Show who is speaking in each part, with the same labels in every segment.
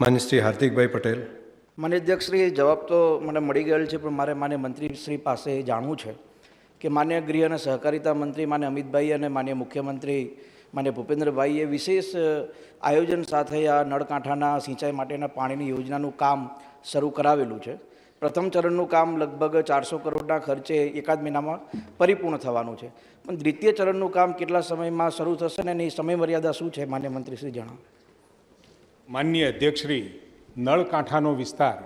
Speaker 1: માન્ય શ્રી હાર્દિકભાઈ પટેલ.
Speaker 2: માન્ય અધ્યક્ષશ્રી, જવાબ તો મને મળી ગયેલ છે, પણ મારે માન્ય મંત્રીશ્રી પાસે જાણવું છે કે માન્ય ગૃહ અને સહકારિતા મંત્રી માન્ય અમિતભાઈ અને માન્ય મુખ્યમંત્રી માન્ય ભૂપેન્દ્રભાઈએ વિશેષ આયોજન સાથે આ નળકાંઠાના સિંચાઈ માટેના પાણીની યોજનાનું કામ શરૂ કરાવેલું છે. પ્રથમ ચરણનું કામ લગભગ 400 કરોડના ખર્ચે એકાદ મહિનામાં પરિપૂર્ણ થવાનું છે, પણ દ્વિતીય ચરણનું કામ કેટલા સમયમાં શરૂ થશે અને એની સમયમર્યાદા શું છે? માન્ય મંત્રીશ્રી જણાવો.
Speaker 3: માનનીય અધ્યક્ષશ્રી, નળકાંઠાનો વિસ્તાર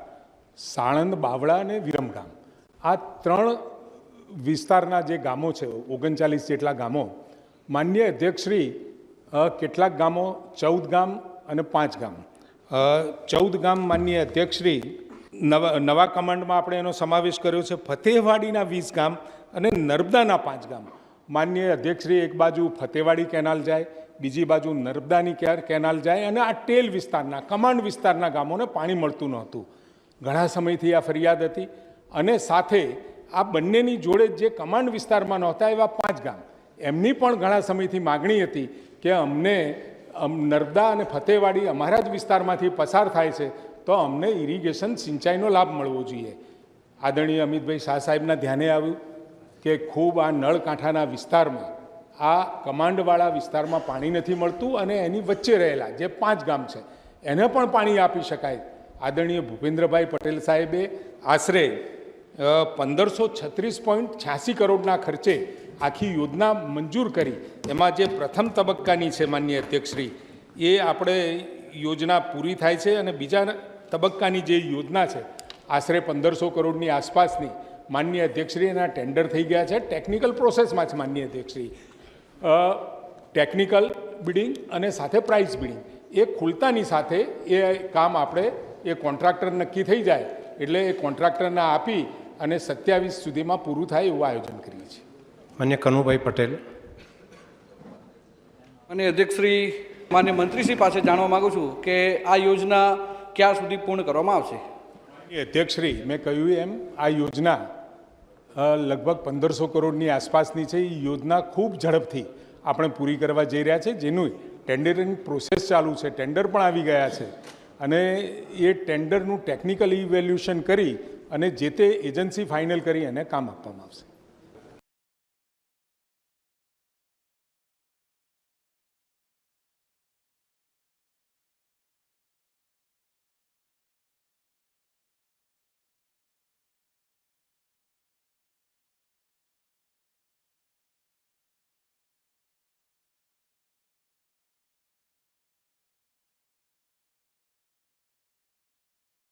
Speaker 3: સાણંદ, બાવળા અને વિરમગામ, આ 3 વિસ્તારના જે ગામો છે, 39 જેટલા ગામો, માનનીય અધ્યક્ષશ્રી, કેટલાક ગામો 14 ગામ અને 5 ગામ. 14 ગામ માનનીય અધ્યક્ષશ્રી, નવા કમાન્ડમાં આપણે એનો સમાવેશ કર્યો છે. ફતેહવાડીના 20 ગામ અને નર્મદાના 5 ગામ. માનનીય અધ્યક્ષશ્રી, એક બાજુ ફતેહવાડી કેનાલ જાય, બીજી બાજુ નર્મદાની કેનાલ જાય અને આ ટેલ વિસ્તારના, કમાન્ડ વિસ્તારના ગામોને પાણી મળતું નહોતું. ઘણા સમયથી આ ફરિયાદ હતી અને સાથે આ બંનેની જોડે જે કમાન્ડ વિસ્તારમાં નહોતા એવા 5 ગામ, એમની પણ ઘણા સમયથી માગણી હતી કે અમને નર્મદા અને ફતેહવાડી અમારા જ વિસ્તારમાંથી પસાર થાય છે, તો અમને ઇરિગેશન સિંચાઈનો લાભ મળવો જોઈએ. આદરણીય અમિતભાઈ શાહ સાહેબના ધ્યાને આવ્યું કે ખૂબ આ નળકાંઠાના વિસ્તારમાં, આ કમાન્ડવાળા વિસ્તારમાં પાણી નથી મળતું અને એની વચ્ચે રહેલા જે 5 ગામ છે એને પણ પાણી આપી શકાય. આદરણીય ભૂપેન્દ્રભાઈ પટેલ સાહેબે આશરે 1536.86 કરોડના ખર્ચે આખી યોજના મંજૂર કરી. એમાં જે પ્રથમ તબક્કાની છે માનનીય અધ્યક્ષશ્રી, એ આપણે યોજના પૂરી થાય છે અને બીજા તબક્કાની જે યોજના છે આશરે 1500 કરોડની આસપાસની માનનીય અધ્યક્ષશ્રી એના ટેન્ડર થઈ ગયા છે. ટેકનિકલ પ્રોસેસમાં છે માનનીય અધ્યક્ષશ્રી. ટેકનિકલ બિડિંગ અને સાથે પ્રાઇસ બિડિંગ એ ખુલતાની સાથે એ કામ આપણે એ કોન્ટ્રાક્ટર નક્કી થઈ જાય એટલે એ કોન્ટ્રાક્ટરને આપી અને 27 સુધીમાં પૂરું થાય એવું આયોજન કરીએ છીએ.
Speaker 1: માન્ય કનુભાઈ પટેલ.
Speaker 4: અને અધ્યક્ષશ્રી, માન્ય મંત્રીશ્રી પાસે જાણવા માગું છું કે આ યોજના ક્યાં સુધી પૂર્ણ કરવામાં આવશે?
Speaker 3: અધ્યક્ષશ્રી, મેં કહ્યું એમ આ યોજના લગભગ 1500 કરોડની આસપાસની છે. એ યોજના ખૂબ ઝડપથી આપણે પૂરી કરવા જઈ રહ્યા છે, જેનું ટેન્ડરિંગ પ્રોસેસ ચાલુ છે. ટેન્ડર પણ આવી ગયા છે અને એ ટેન્ડરનું ટેકનિકલ ઇવેલ્યુશન કરી અને જે તે એજન્સી ફાઇનલ કરી એને કામ આપવામાં આવશે.